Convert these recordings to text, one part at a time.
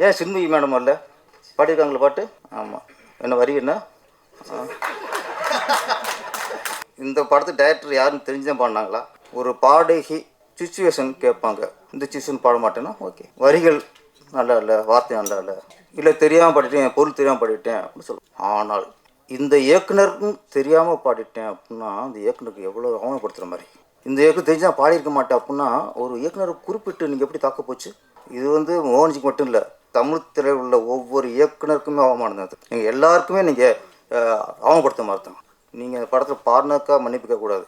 ஏன் சின்மயி மேடம் வரல? பாடியிருக்காங்களா பாட்டு? ஆமாம். என்ன வரி என்ன? இந்த படத்து டைரக்டர் யாருன்னு தெரிஞ்சுதான் பாடினாங்களா? ஒரு பாடகி சுச்சுவேஷன் கேட்பாங்க, இந்த சுச்சுவேஷன் பாட மாட்டேன்னா ஓகே, வரிகள் நல்லா இல்லை, வார்த்தை நல்லா இல்லை, இல்லை தெரியாமல் பாடிட்டேன், பொருள் தெரியாமல் பாடிட்டேன் அப்படின்னு சொல்லுவோம். ஆனால் இந்த இயக்குனருக்கும் தெரியாமல் பாடிட்டேன் அப்படின்னா அந்த இயக்குனருக்கு எவ்வளோ அவமானப்படுத்துகிற மாதிரி. இந்த இயக்குனர் தெரிஞ்சால் பாடியிருக்க மாட்டேன் அப்படின்னா ஒரு இயக்குனரை குறிப்பிட்டு நீங்கள் எப்படி தாக்க போச்சு? இது மோகன்ஜிக்கு மட்டும் இல்லை, தமிழ் திரையில் உள்ள ஒவ்வொரு இயக்குனருக்குமே அவமானம் தான். நீங்கள் எல்லாருக்குமே நீங்கள் அவமானப்படுத்த மாதிரி தான். நீங்கள் படத்தில் பாடினாக்கா மன்னிப்பு கேட்கக்கூடாது.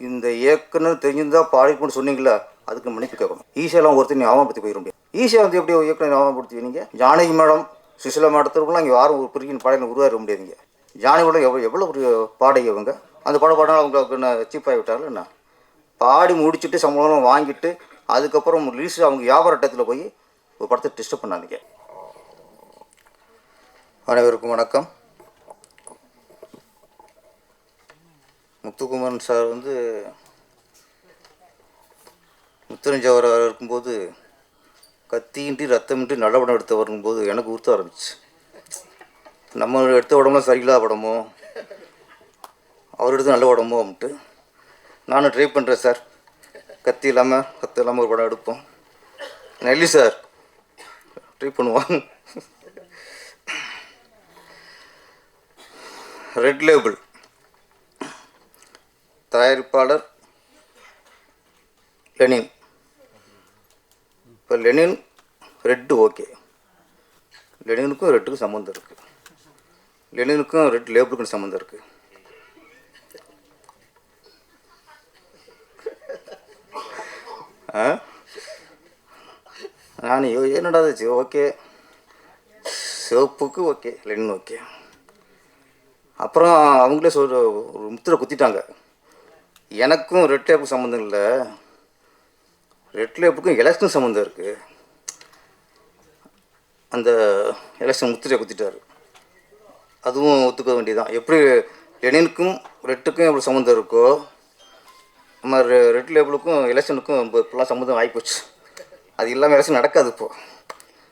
இந்த இயக்குனர் தெரிஞ்சிருந்தால் பாடிக்கணும்னு சொன்னீங்களா, அதுக்கு மன்னிப்பு கேட்கணும். ஈஸியெல்லாம் ஒருத்தர் நீ அவமானப்படுத்தி போயிட முடியும். ஈஸியாக எப்படி இயக்குனர் அவமானப்படுத்துவீங்க? ஜானகி மேடம், சுசிலா மேடத்திற்குலாம் இங்கே யாரும் ஒரு பிரிக்கின் பாடலை உருவாக முடியாதுங்க. ஜானகி மேடம் எவ்வளோ ஒரு பாடகி அவங்க. அந்த படம் பாடினாலும் அவங்களுக்கு என்ன சீப்பாகி விட்டார்கள் என்ன? பாடி முடிச்சுட்டு சம்பளம் வாங்கிட்டு அதுக்கப்புறம் ரிலீஸ் அவங்க வியாபார இடத்துல போய் ஒரு படத்தை டிஸ்டர்ப் பண்ணாதீங்க. அனைவருக்கும் வணக்கம். முத்துக்குமரன் சார் முத்தரஞ்சவர் இருக்கும்போது கத்தியின்றி ரத்தமின்றி நல்ல படம் எடுத்து வரும்போது எனக்கு ஊற்ற ஆரம்பிச்சு. நம்ம எடுத்த படம்லாம் சரியில்லாத படமோ, அவர் எடுத்து நல்ல படமோ அப்படின்ட்டு நானும் ட்ரை பண்ணுறேன் சார். கத்தி இல்லாமல் ஒரு படம் எடுப்போம். நெல்லி சார் ட்ரை பண்ணுவாங்க. ரெட் லேபிள் தயாரிப்பாளர் லெனின். இப்போ லெனின் ரெட்டு ஓகே, லெனினுக்கும் ரெட்டுக்கும் சம்மந்தம் இருக்குது, லெனினுக்கும் ரெட் லேபிளுக்கும் சம்மந்தம் இருக்குது. நான் என்னடா ஓகே, சிவப்புக்கு ஓகே, லெனின் ஓகே. அப்புறம் அவங்களே ஒரு முத்திரை குத்திட்டாங்க, எனக்கும் ரெட் லேப்புக்கும் சம்மந்தம் இல்லை, ரெட் லேப்புக்கும் எலெக்ஷன் சம்மந்தம் இருக்குது. அந்த எலெக்ஷன் முத்திரையை குத்திட்டார். அதுவும் ஒத்துக்க வேண்டியதான். எப்படி லெனினுக்கும் ரெட்டுக்கும் எப்படி சம்மந்தம் இருக்கோ, நம்ம ரெட் லேபிளுக்கும் எலெக்ஷனுக்கும் இப்போலாம் சம்மந்தம் ஆகிப்போச்சு. அது இல்லாமல் எலெக்ஷன் நடக்காது இப்போது.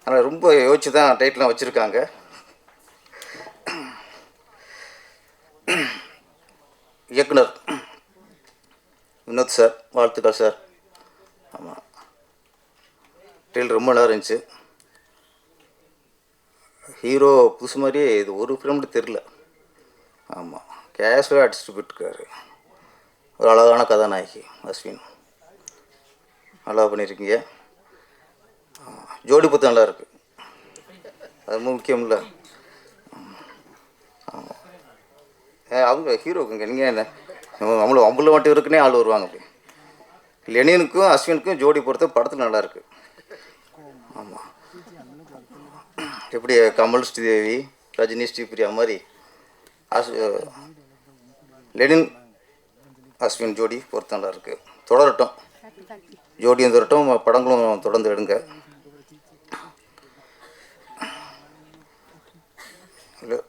அதனால் ரொம்ப யோசிச்சு தான் டைட்டிலாம் வச்சுருக்காங்க. இயக்குனர் வினோத் சார், வாழ்த்துக்கள் சார். ஆமாம், ட்ரெயில் ரொம்ப நல்லா இருந்துச்சு. ஹீரோ புதுசு மாதிரியே இது ஒரு ஃபிலிம்னு தெரில. ஆமாம், கேஷுவலாக அடிச்சுட்டு போயிட்டுருக்காரு. ஒரு அழகான கதாநாயகி அஸ்வின், நல்லா பண்ணியிருக்கீங்க. ஜோடி பத்து நல்லா இருக்குது, அது ரொம்ப முக்கியம் இல்லை. ஆமாம், அவங்க ஹீரோக்குங்க நீங்கள் என்ன அம்புல மட்டும் இருக்குன்னே ஆள் வருவாங்க. அப்படி லெனினுக்கும் அஸ்வினுக்கும் ஜோடி பொறுத்த படத்தில் நல்லாயிருக்கு. ஆமாம், எப்படி கமல் ஸ்ரீதேவி, ரஜினி, ஸ்ரீபிரியா மாதிரி லெனின் அஸ்வின் ஜோடி பொறுத்த நல்லா இருக்குது. தொடரட்டும், ஜோடியும் தொடரட்டும், படங்களும் தொடர்ந்து எடுங்க.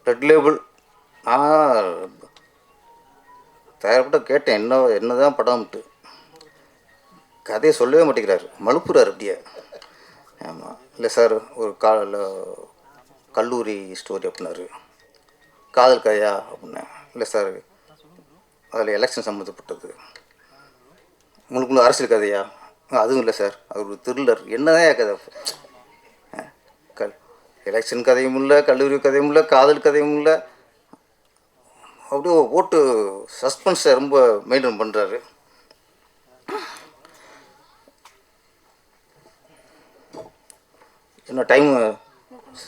ரெட் லேபிள் தயாரிப்பட்ட கேட்டேன், என்ன தான் படம்ட்டு. கதையை சொல்லவே மாட்டேங்கிறாரு, மழுப்புறாரு அப்படியே. ஆமாம், இல்லை சார் ஒரு கல்லூரி ஸ்டோரி அப்படின்னாரு. காதல் கதையா அப்படின்னேன். இல்லை சார் அதில் எலெக்ஷன் சம்மந்தப்பட்டது. உங்களுக்கு அரசியல் கதையா? அதுவும் இல்லை சார், அது ஒரு த்ரில்லர். என்னதான் கதை? எலெக்ஷன் கதையும் இல்லை, கல்லூரி கதையும் இல்லை, காதல் கதையும் இல்லை. அப்படியே ஓட்டு சஸ்பென்ஸை ரொம்ப மெயின்டைன் பண்ணுறாரு. என்ன டைம்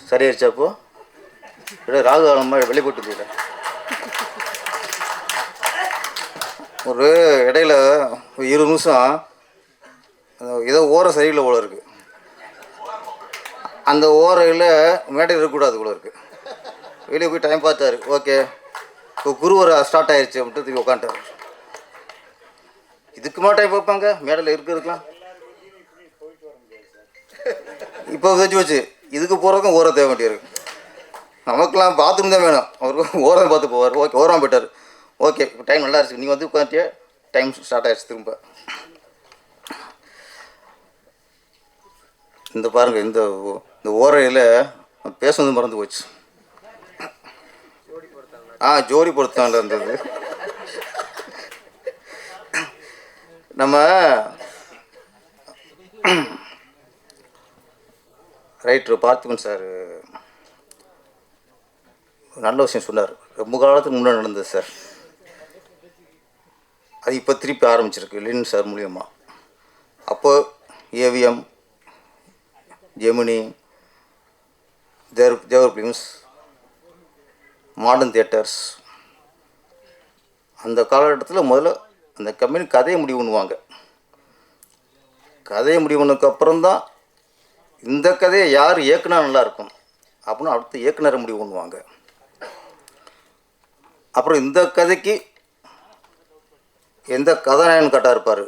சரியாயிருச்சா? இப்போது ராகு காலம் மாதிரி வெளியே போட்டு போயிட்டேன். ஒரு இடையில 20 நிமிஷம் ஏதோ ஓரம் சரியில்லை போல இருக்குது. அந்த ஓரையில் மேடையில் இருக்கக்கூடாது போல இருக்குது. வெளியே போய் டைம் பார்த்தாரு. ஓகே, இப்போ குருவரை ஸ்டார்ட் ஆயிடுச்சு அப்படின்ட்டு திரும்பி உட்காந்துட்டார். இதுக்குமா டைம் பார்ப்பாங்க மேடையில் இருக்கிறதுக்கெலாம்? இப்போ வச்சு வச்சு இதுக்கு போகிறதுக்கும் ஓரம் தேவை வேண்டியிருக்கு. நமக்கெல்லாம் பாத்ரூம் தான் வேணும், அவருக்கு ஓரம் பார்த்து போவார். ஓகே, ஓரம் போயிட்டார். ஓகே, இப்போ டைம் நல்லா இருக்குது, நீங்கள் உட்காந்துட்டே டைம் ஸ்டார்ட் ஆகிடுச்சு திரும்ப. இந்த பாருங்கள், இந்த இந்த ஓரையில் பேசுனது மறந்து போச்சு. ஜோடி பொறுத்தாண்ட இருந்தது. நம்ம ரைட்ரு பார்த்திபன் சார் நல்ல விஷயம் சொன்னார். ரொம்ப காலத்துக்கு முன்னாடி நடந்தது சார். அது இப்போ திருப்பி ஆரம்பிச்சிருக்கு லின் சார் மூலியமாக. அப்போ ஏவிஎம், ஜெமினி, தேவர் ஃபிலிம்ஸ், மாடர்ன் தியேட்டர்ஸ், அந்த காலகட்டத்தில் முதல்ல அந்த கம்பெனி கதையை முடிவு பண்ணுவாங்க. கதையை முடிவு பண்ணதுக்கப்புறம்தான் இந்த கதையை யார் இயக்குனா நல்லாயிருக்கும் அப்படின்னு அடுத்த இயக்குனரை முடிவு பண்ணுவாங்க. அப்புறம் இந்த கதைக்கு எந்த கதாநாயகன் கரெக்டாக இருப்பார்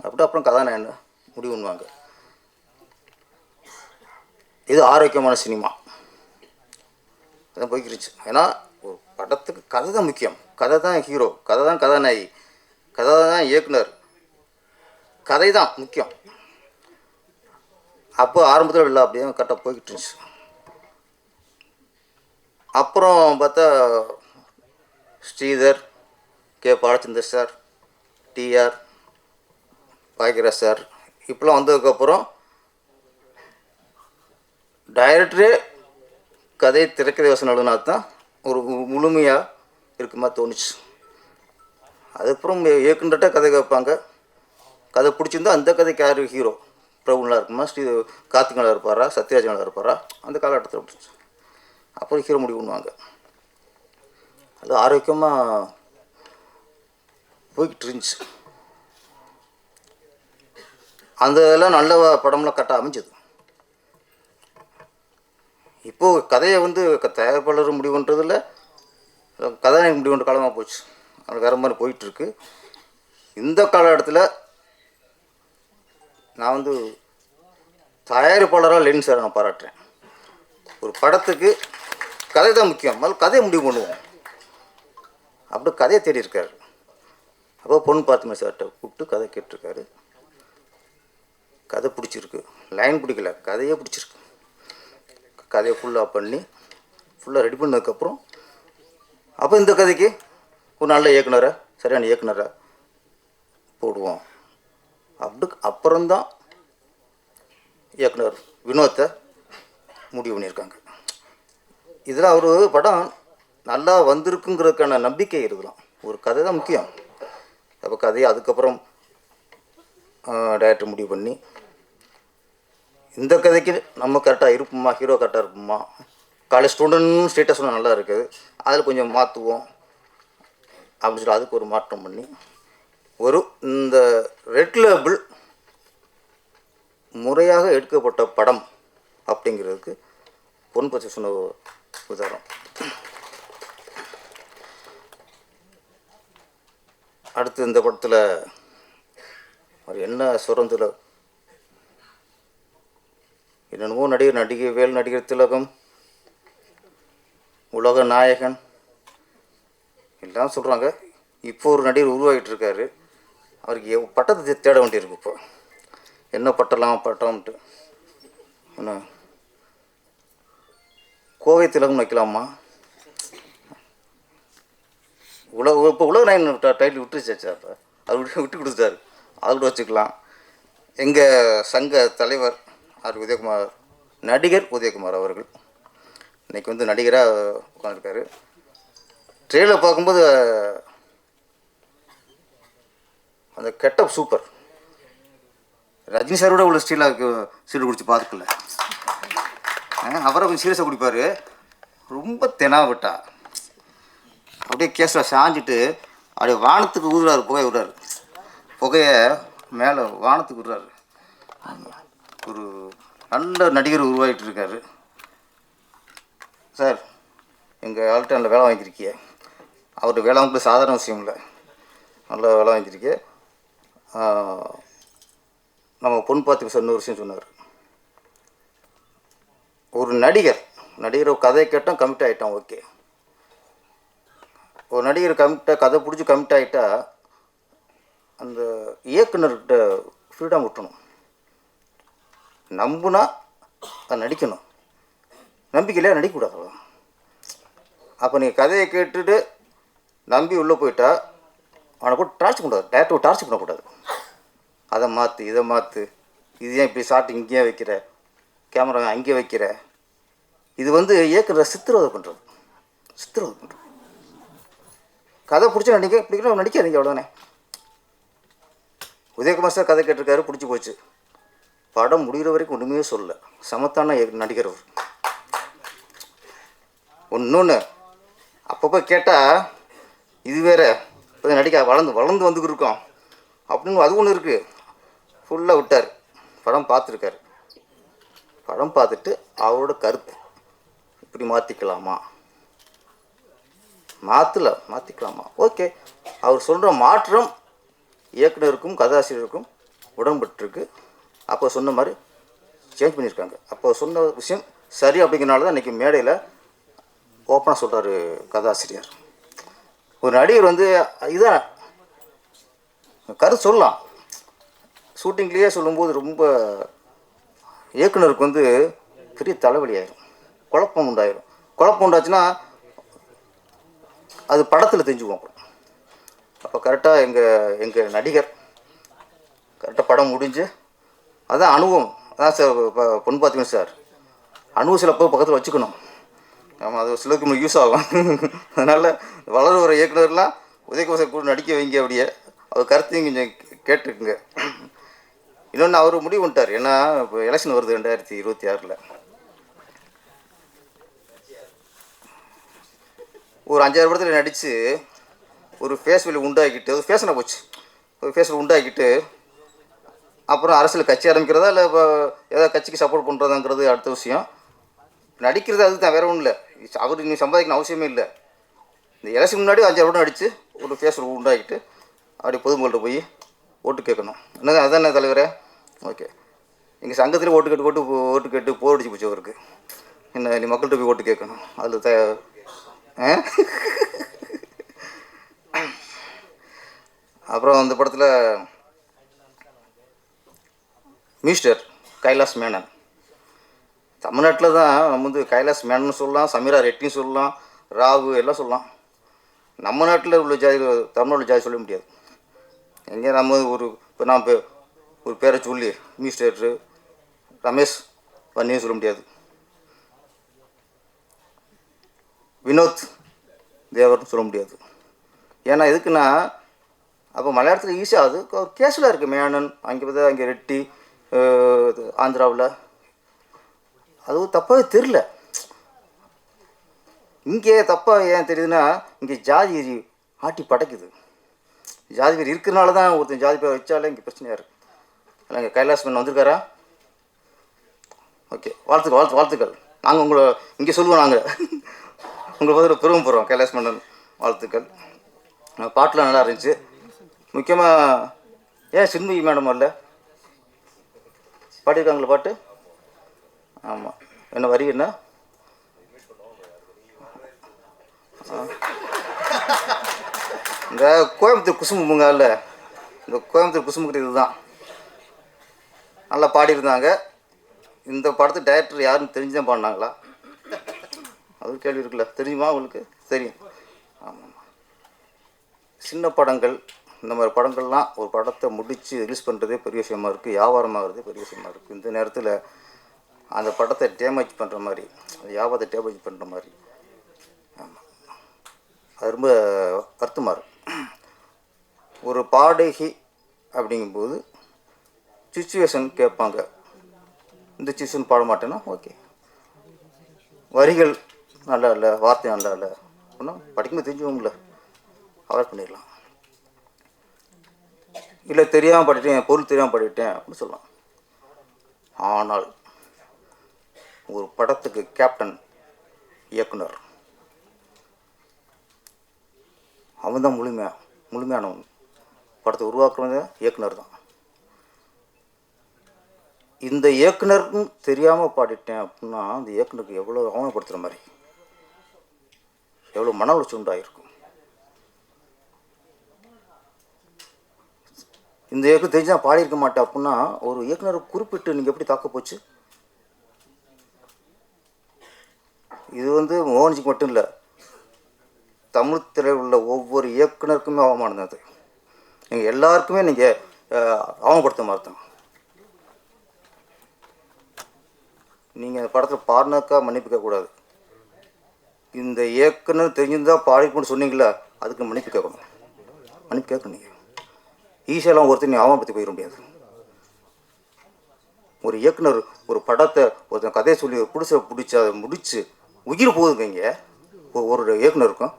அப்படி அப்புறம் கதாநாயகன் முடிவு பண்ணுவாங்க. இது ஆரோக்கியமான சினிமா அதான் போய்க்கிருச்சு. ஏன்னா ஒரு படத்துக்கு கதை தான் முக்கியம். கதை தான் ஹீரோ, கதை தான் கதாநாயகி, கதை தான் இயக்குனர், கதை தான் முக்கியம். அப்போ ஆரம்பத்தில் இல்லை, அப்படியே கரெக்டாக போய்கிட்டு இருந்துச்சு. அப்புறம் பார்த்தா Sridhar, K Balachander sir, T R Bhagyaraj sir இப்போலாம் வந்ததுக்கப்புறம் டைரக்டரே கதை திரைக்கதை வசனம் எழுதுனா தான் ஒரு முழுமையாக இருக்குமா தோணுச்சு. அதுக்கப்புறம் இயக்குனர்கிட்ட கதை கேட்பாங்க. கதை பிடிச்சிருந்தா அந்த கதைக்கு யார் ஹீரோ, பிரபுலாம் இருக்குமா, கார்த்திகனாக இருப்பாரா, சத்யராஜனாக இருப்பாரா, அந்த காலகட்டத்தில் பிடிச்சி அப்புறம் ஹீரோ முடிவு பண்ணுவாங்க. அது ஆரோக்கியமாக போய்கிட்டு இருந்துச்சு. அந்த இதெல்லாம் நல்ல படம்லாம் கரெக்டாக அமைஞ்சது. இப்போது கதையை தயாரிப்பாளர் முடிவு பண்ணுறதில்ல, கதாநாயகன் முடிவு பண்ணுற காலமாக போச்சு. அது வேறு மாதிரி போயிட்டுருக்கு. இந்த காலகட்டத்தில் நான் தயாரிப்பாளராக லெனின் சாரை நான் பாராட்டுறேன். ஒரு படத்துக்கு கதை தான் முக்கியம், முதல்ல கதையை முடிவு பண்ணுவோம். அப்படி கதையை தேடி இருக்கார். அப்போ பொண்ணு பார்த்திபன் சார்கிட்ட கூப்பிட்டு கதை கேட்டிருக்காரு. கதை பிடிச்சிருக்கு, லைன் பிடிக்கல, கதையே பிடிச்சிருக்கு. கதையை ஃபுல்லாக பண்ணி ஃபுல்லாக ரெடி பண்ணதுக்கப்புறம் அப்போ இந்த கதைக்கு ஒரு நல்ல இயக்குனரை, சரியான இயக்குனரை போடுவோம். அப்புறம்தான் இயக்குனர் வினோத்தை முடிவு பண்ணியிருக்காங்க. இதில் ஒரு படம் நல்லா வந்திருக்குங்கிறதுக்கான நம்பிக்கை இருக்கலாம். ஒரு கதை தான் முக்கியம். அப்போ கதையை அதுக்கப்புறம் டைரக்டர் முடிவு பண்ணி இந்த கதைக்கு நம்ம கரெக்டாக இருப்போமா, ஹீரோ கரெக்டாக இருப்போமா, காலேஜ் ஸ்டூடெண்ட் ஸ்டேட்டஸ் சொன்னால் நல்லா இருக்குது, அதில் கொஞ்சம் மாற்றுவோம் அப்படின்னு சொல்லி அதுக்கு ஒரு மாற்றம் பண்ணி இந்த ரெட் லேபிள் முறையாக எடுக்கப்பட்ட படம் அப்படிங்கிறதுக்கு பொன் பச்சை சொன்ன உதாரணம். அடுத்து இந்த படத்தில் அவர் என்ன சுரந்தில் என்னென்னமோ நடிகை நடிகர் திலகம், உலக நாயகன் எல்லாம் சொல்கிறாங்க. இப்போ ஒரு நடிகர் உருவாகிட்டு இருக்காரு. அவருக்கு பட்டத்தை தேட வேண்டியிருக்கு. இப்போ என்ன பட்டம்ன்ட்டு என்ன கோவை திலகம் வைக்கலாமா? இப்போ உலக நாயகன் டைட்டில் விட்டுருச்சாச்சா? அப்போ அது விட்டு கொடுத்தாரு, அது கூட வச்சுக்கலாம். எங்கள் சங்க தலைவர் உதயகுமார், நடிகர் உதயகுமார் அவர்கள் இன்றைக்கி நடிகராக உட்காந்துருக்காரு. ட்ரெயிலர் பார்க்கும்போது அந்த கெட்டப் சூப்பர். ரஜினி சாரோட உள்ள ஸ்டீலாக சீடு குடிச்சு பார்த்துக்கல. அவரை கொஞ்சம் சீரியஸாக குடிப்பார். ரொம்ப தெனாவிட்டா அப்படியே கேஸில் சாஞ்சிட்டு அப்படியே வானத்துக்கு ஊதுறாரு, புகை விடுறாரு. புகையை மேலே வானத்துக்கு விடுறாரு. ஒரு நல்ல நடிகர் உருவாகிட்டு இருக்காரு சார். எங்கள் ஆள்கிட்ட நல்ல வேலை வாங்கியிருக்கீங்க. அவர்கிட்ட வேலை வாங்கிட்டு சாதாரண விஷயம் இல்லை, நல்ல வேலை வாங்கியிருக்கீங்க. நம்ம பொன் பார்த்திபன் சார் இன்னொரு விஷயம் சொன்னார். ஒரு நடிகர் கதை கேட்டோம், கமிட் ஆகிட்டோம், ஓகே. ஒரு நடிகர் கதை பிடிச்சி கமிட் ஆகிட்டா அந்த இயக்குனர்கிட்ட ஃப்ரீடம் விட்டணும். நம்புனா அதை நடிக்கணும். நம்பிக்கையிலே நடிக்கக்கூடாது. அவ்வளோ. அப்போ நீங்கள் கதையை கேட்டுட்டு நம்பி உள்ளே போயிட்டா அவனை போட்டு டார்ச்சர் பண்ணக்கூடாது. டேரக்டர் டார்ச்சர் பண்ணக்கூடாது. அதை மாற்று, இதை மாற்று, இது ஏன் இப்படி ஷார்ட் இங்கேயே வைக்கிற, கேமரா அங்கேயே வைக்கிற. இது வந்து இயக்குற சித்திரவதை பண்ணுறது. சித்திரவதை பண்ணுறது. கதை பிடிச்சி பிடிக்கணும் நடிக்காதீங்க. அவ்வளோதானே. உதயகுமார் சார் கதை கேட்டிருக்காரு, பிடிச்சி போச்சு. படம் முடிகிற வரைக்கும் ஒன்றுமே சொல்லலை. சமத்தான நடிகர் அவர். ஒன்று அப்பப்போ கேட்டால் இது வேறு இப்போ நடிக்க வளர்ந்து வந்துக்கிட்டு இருக்கோம் அப்படின்னு அது ஒன்று இருக்குது. ஃபுல்லாக விட்டார். படம் பார்த்துருக்காரு. படம் பார்த்துட்டு அவரோட கருத்து இப்படி மாற்றிக்கலாமா, மாற்றிக்கலாமா, ஓகே. அவர் சொல்கிற மாற்றம் இயக்குனருக்கும் கதாசிரியருக்கும் உடன்பட்டுருக்கு. அப்போ சொன்ன மாதிரி சேஞ்ச் பண்ணியிருக்காங்க. அப்போ சொன்ன விஷயம் சரி அப்படிங்கிறனால தான் இன்றைக்கி மேடையில் ஓப்பனாக சொல்கிறாரு கதாசிரியர். ஒரு நடிகர் வந்து இதான் கருத்து சொல்லலாம். ஷூட்டிங்லேயே சொல்லும்போது ரொம்ப இயக்குனருக்கு வந்து பெரிய தலைவலி ஆயிரும், குழப்பம் உண்டாயிரும். குழப்பம் உண்டாச்சுன்னா அது படத்தில் தெரிஞ்சுக்குவோம். அப்போ கரெக்டாக எங்கள் நடிகர் கரெக்டாக படம் முடிஞ்சு அதான் அனுபவம். அதான் சார் பொண்ணு பார்த்தீங்கன்னா சார் அனுபவம் சில பக்கத்தில் வச்சுக்கணும். ஆமாம், அது சிலருக்கு யூஸ் ஆகும். அதனால் வளர வர இயக்குனர்லாம் உதயகுமார் சார் கூட நடிக்க வைங்க. அப்படியே அவர் கருத்தையும் கொஞ்சம் கேட்டுருக்குங்க. இன்னொன்று அவர் முடிவு பண்ணிட்டார். ஏன்னா இப்போ எலெக்ஷன் வருது 2026. ஒரு 5-6 படத்தில் நடித்து ஒரு ஃபேஸ் வேல்யூ உண்டாக்கிட்டு, அது ஃபேஷனாக போச்சு. ஒரு ஃபேஸ் வேல்யூ உண்டாக்கிட்டு அப்புறம் அரசியல் கட்சி ஆரம்பிக்கிறதா இல்லை இப்போ ஏதாவது கட்சிக்கு சப்போர்ட் பண்ணுறதாங்கிறது அடுத்த விஷயம். நடிக்கிறது அதுக்கு தான், வேறு ஒன்றும் இல்லை. அவர் நீ சம்பாதிக்கணும் அவசியமே இல்லை. இந்த எலெக்ஷன் முன்னாடி 5-6 படம் நடித்து ஒரு ஃபேஸ் வேல்யூ உண்டாக்கிட்டு அப்படி பொதுமக்கள்கிட்ட போய் ஓட்டு கேட்கணும். என்னது அதானே தலைவரே? ஓகே. எங்கள் சங்கத்தில் ஓட்டு கேட்டு போர் அடிச்சு போச்சு அவருக்கு. என்ன நீ மக்கள்கிட்ட போய் ஓட்டு கேட்கணும். அதில் அப்புறம் அந்த படத்தில் மிஸ்டர் கைலாஷ் மேனன். தமிழ்நாட்டில் தான் நம்ம வந்து கைலாஷ் மேனன் சொல்லலாம், சமீரா ரெட்டின்னு சொல்லலாம், ராகு எல்லாம் சொல்லலாம். நம்ம நாட்டில் உள்ள ஜாதி, தமிழ்நாடு ஜாதி சொல்ல முடியாது. எங்கே நம்ம இப்போ நான் ஒரு பேரை சொல்லி மிஸ்டர் ரமேஷ் வன்னியும் சொல்ல முடியாது, வினோத் தேவர்னு சொல்ல முடியாது. ஏன்னா எதுக்குன்னா அப்போ மலையாளத்தில் ஈஸியாக அது கேஷுவலாக இருக்குது. மேனன் அங்கே பார்த்தா அங்கே ரெட்டி, ஆந்திராவில் அதுவும் தப்பாகவே தெரில. இங்கே தப்பாக ஏன் தெரியுதுன்னா இங்கே ஜாதி ஆட்டி படைக்குது. ஜாதி பேர் இருக்கிறனால தான் ஒருத்தன் ஜாதி பேர் வச்சாலே இங்கே பிரச்சனையாக இருக்குது. இல்லை இங்கே கைலாஷ் மேனன் வந்திருக்காரா? ஓகே, வாழ்த்துக்கள். நாங்கள் உங்களை இங்கே சொல்லுவோம். நாங்கள் உங்களை பார்த்து பெருமைப்படுறோம். கைலாஷ் மேனன் வாழ்த்துக்கள். பாட்டெலாம் நல்லா இருந்துச்சு. முக்கியமாக ஏன் சின்மயி மேடம் வரல? பாடியிருக்காங்களா பாட்டு? ஆமாம். என்ன வரி என்ன? இந்த கோயம்புத்தூர் குசும்புங்க இல்லை, இந்த கோயம்புத்தூர் குசும்புக்கு இதுதான் நல்லா பாடியிருந்தாங்க. இந்த படத்து டைரக்டர் யாருன்னு தெரிஞ்சுதான் பாடினாங்களா? அது கேள்வி இருக்குல்ல. தெரியுமா உங்களுக்கு? தெரியும். ஆமாம். சின்ன படங்கள் இந்த மாதிரி படங்கள்லாம் ஒரு படத்தை முடித்து ரிலீஸ் பண்ணுறதே பெரிய விஷயமா இருக்குது. வியாபாரமாகிறதே பெரிய விஷயமா இருக்குது. இந்த நேரத்தில் அந்த படத்தை டேமேஜ் பண்ணுற மாதிரி, வியாபாரத்தை டேமேஜ் பண்ணுற மாதிரி, ஆமாம், அது ரொம்ப வருத்தமாக இருக்கும். ஒரு பாடகி அப்படிங்கும்போது சுச்சுவேஷன் கேட்பாங்க. இந்த சுச்சுவேஷன் பாட மாட்டேன்னா ஓகே, வரிகள் நல்லா இல்லை, வார்த்தை நல்லா இல்லை அப்படின்னா படிக்கும்போது தெரிஞ்சுவோம்ல, அவாய்ட் பண்ணிடலாம். இல்லை தெரியாமல் பாடிட்டேன், பொருள் தெரியாமல் பாடிட்டேன் அப்படின்னு சொல்லலாம். ஆனால் ஒரு படத்துக்கு கேப்டன் இயக்குனர், அவன் தான் முழுமையானவன். படத்தை உருவாக்குறது இயக்குனர் தான். இந்த இயக்குனருக்கும் தெரியாமல் பாடிட்டேன் அப்படின்னா அந்த இயக்குனருக்கு எவ்வளோ அவமானப்படுத்துகிற மாதிரி, எவ்வளோ மன உளைச்சல் உண்டாயிருக்கும். இந்த இயக்குனர் தெரிஞ்சால் பாடியிருக்க மாட்டேன் அப்படின்னா ஒரு இயக்குனரை குறிப்பிட்டு நீங்கள் எப்படி தாக்க போச்சு? இது வந்து மோகன்ஜிக்கு மட்டும் இல்லை, தமிழ் திரையில் உள்ள ஒவ்வொரு இயக்குனருக்குமே அவமானம் அது. நீங்கள் எல்லாருக்குமே நீங்கள் அவமானப்படுத்த மாதிரி தான். நீங்கள் அந்த படத்தில் பாடினாக்கா மன்னிப்பு கேட்கக்கூடாது. இந்த இயக்குனர் தெரிஞ்சிருந்தால் பாடிக்கணும்னு சொன்னீங்களா, அதுக்கு மன்னிப்பு கேட்கணும். மன்னிப்பு கேட்கணும். நீங்கள் ஈஸியெல்லாம் ஒருத்தர் நீ அவமானப்படுத்தி போயிட முடியாது. ஒரு இயக்குனர் ஒரு படத்தை ஒருத்தன் கதையை சொல்லி பிடிச்சி அதை முடித்து உயிர் போகுதுங்க. இங்கே ஒரு இயக்குனருக்கும்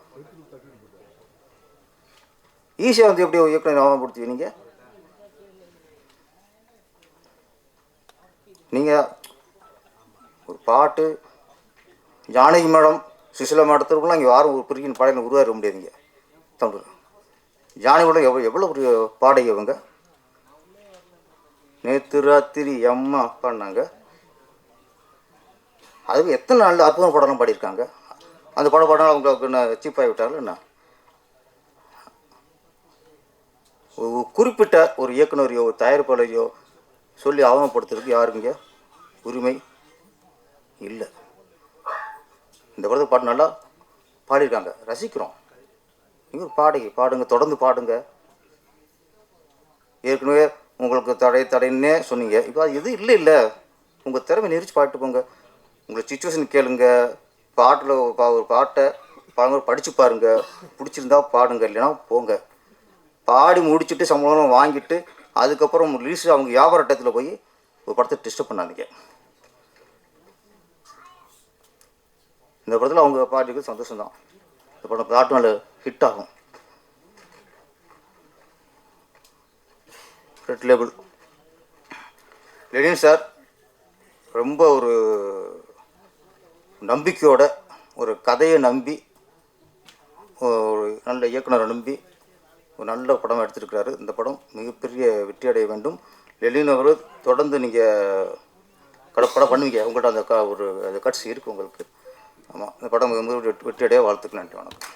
ஈஸியாக வந்து எப்படி இயக்குனர் அவமானப்படுத்துவீங்க? நீங்கள் ஒரு பாட்டு ஜானகி மேடம் சுசிலா மேடத்திற்குலாம் இங்கே யாரும் ஒரு பிரிக்கின் பாடகை உருவாக முடியாதுங்க. தமிழ் ஜானகி மேடம் எவ்வளோ ஒரு பாடகை அவங்க. நேற்று ராத்திரி அம்மா பாடினாங்க. அதுக்கு எத்தனை நாள் அற்புதம் படம்லாம் பாடியிருக்காங்க. அந்த படம் பாடினாலும் அவங்களுக்கு என்ன சீப்பாகி விட்டார்கள் என்ன? குறிப்பிட்ட ஒரு இயக்குனரையோ ஒரு தயாரிப்பாளரையோ சொல்லி அவமானப்படுத்துறதுக்கு யாருங்க உரிமை இல்லை. இந்த படத்தை பாட்டு நல்லா பாடியிருக்காங்க, ரசிக்கிறோம். நீங்கள் ஒரு பாடகி, பாடுங்க, தொடர்ந்து பாடுங்க. ஏற்கனவே உங்களுக்கு தடைன்னே சொன்னீங்க. இப்போ அது எதுவும் இல்லை. உங்கள் திறமை நெரிச்சு பாட்டு போங்க. உங்களை சுச்சுவேஷன் கேளுங்க. பாட்டில் ஒரு பாட்டை பாருங்க, படித்து பாருங்கள். பிடிச்சிருந்தா பாடுங்க, இல்லைன்னா போங்க. பாடி முடிச்சுட்டு சம்பளம் வாங்கிட்டு அதுக்கப்புறம் ரிலீஸ் அவங்க வியாபார இடத்துல போய் ஒரு படத்தை டிஸ்டர்ப் பண்ணாதீங்க. இந்த படத்தில் அவங்க பாட்டுக்கு சந்தோஷம்தான். இந்த படம் பாட்டு நல்ல ஹிட் ஆகும். ரெட் லேபிள் லெனின் சார் ரொம்ப ஒரு நம்பிக்கையோட ஒரு கதையை நம்பி ஒரு நல்ல இயக்குனரை நம்பி ஒரு நல்ல படம் எடுத்துருக்கிறாரு. இந்த படம் மிகப்பெரிய வெற்றி அடைய வேண்டும். லெனின் அவர் தொடர்ந்து நீங்கள் படம் பண்ணுவீங்க. உங்கள்கிட்ட அந்த ஒரு கட்சி இருக்குது உங்களுக்கு. ஆமாம், இந்த படம் வெற்றி அடைய வாழ்த்துக்கள். நன்றி, வணக்கம்.